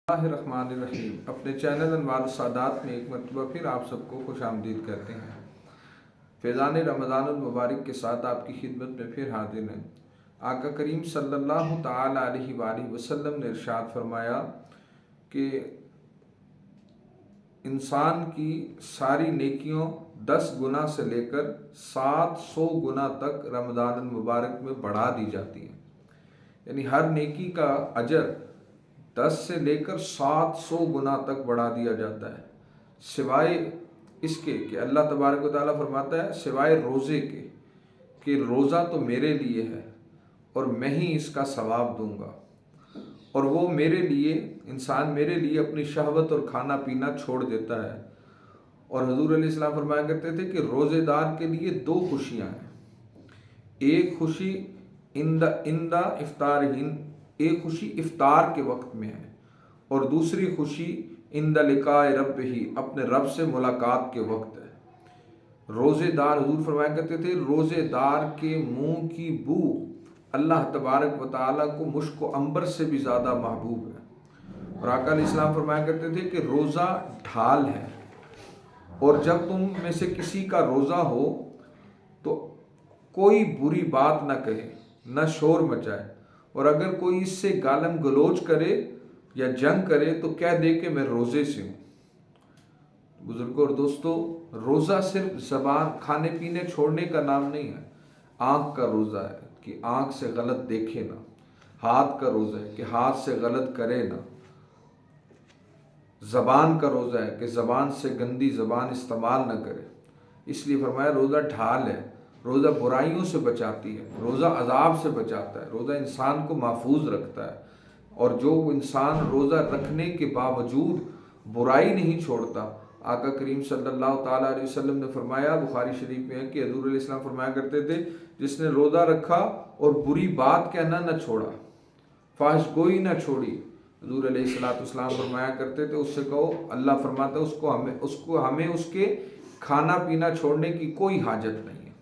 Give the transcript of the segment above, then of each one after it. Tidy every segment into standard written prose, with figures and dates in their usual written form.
रहमानिर्रहीम। अपने चैनल अनवार सादात में एक मरतबा फिर आप सबको खुश आमदीद कहते हैं। फैज़ान रमज़ानुल मुबारक के साथ आपकी खिदमत में फिर हाजिर हैं। आका करीम सल्लल्लाहु तआला अलैहि वसल्लम ने इरशाद फरमाया कि इंसान की सारी नेकियों 10 गुना से लेकर 700 गुना तक रमज़ानुल मुबारक में बढ़ा दी जाती हैं। यानी हर नेकी का अजर 10 से लेकर 700 गुना तक बढ़ा दिया जाता है, सिवाय इसके कि अल्लाह तबारक व तआला फरमाता है सिवाय रोज़े के कि रोज़ा तो मेरे लिए है और मैं ही इसका सवाब दूंगा। और वो मेरे लिए, इंसान मेरे लिए अपनी शहवत और खाना पीना छोड़ देता है। और हुज़ूर अलैहिस्सलाम फरमाया करते थे कि रोज़ेदार के लिए 2 खुशियाँ हैं। एक खुशी इंदा इफ्तार एक खुशी इफ्तार के वक्त में है और दूसरी खुशी इंदा लिकाए रब ही, अपने रब से मुलाकात के वक्त है। रोज़ेदार, हुज़ूर फरमाया करते थे, रोज़ेदार के मुंह की बू अल्लाह तबारक व तआला को मुश्क व अंबर से भी ज़्यादा महबूब है। और आका अलैहिस्सलाम फरमाया करते थे कि रोज़ा ढाल है, और जब तुम में से किसी का रोज़ा हो तो कोई बुरी बात ना कहे, न शोर मचाए, और अगर कोई इससे गालम गलोच करे या जंग करे तो कह दे कि मैं रोज़े से हूँ। बुजुर्गों और दोस्तों, रोज़ा सिर्फ ज़बान खाने पीने छोड़ने का नाम नहीं है। आँख का रोज़ा है कि आँख से गलत देखे ना, हाथ का रोज़ा है कि हाथ से गलत करे ना, ज़बान का रोज़ा है कि ज़बान से गंदी ज़बान इस्तेमाल न करे। इसलिए फरमाया रोज़ा ढाल है, रोज़ा बुराइयों से बचाती है, रोज़ा अजाब से बचाता है, रोज़ा इंसान को महफूज रखता है। और जो इंसान रोज़ा रखने के बावजूद बुराई नहीं छोड़ता, आका करीम सल्लल्लाहु ताला अलैहि वसल्लम ने फरमाया, बुखारी शरीफ में है कि हुज़ूर अलैहिस्सलाम फरमाया करते थे, जिसने रोज़ा रखा और बुरी बात कहना न छोड़ा, फाहिश गोई न छोड़ी, हुज़ूर अलैहिस्सलाम फरमाया करते थे, उससे कहो, अल्लाह फरमाता है उसको हमें उसके खाना पीना छोड़ने की कोई हाजत नहीं है।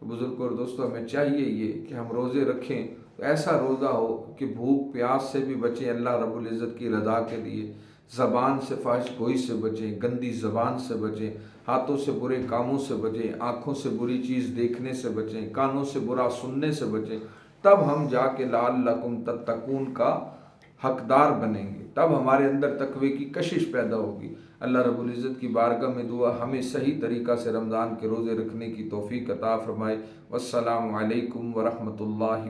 तो बुजुर्ग और दोस्तों, हमें चाहिए ये कि हम रोज़े रखें तो ऐसा रोज़ा हो कि भूख प्यास से भी बचें अल्लाह रब्बुल इज़्ज़त की रज़ा के लिए, ज़बान से फाहिश गोई से बचें, गंदी ज़बान से बचें, हाथों से बुरे कामों से बचें, आँखों से बुरी चीज़ देखने से बचें, कानों से बुरा सुनने से बचें। तब हम जाके लअल्लकुम तत्तकून का हकदार बनेंगे, तब हमारे अंदर तकवे की कशिश पैदा होगी। अल्लाह रब्बुल इज़्ज़त की बारगाह में दुआ हमें सही तरीक़ा से रमज़ान के रोज़े रखने की तौफ़ीक़ अता फ़रमाए। वस्सलामु अलैकुम व रहमतुल्लाहि।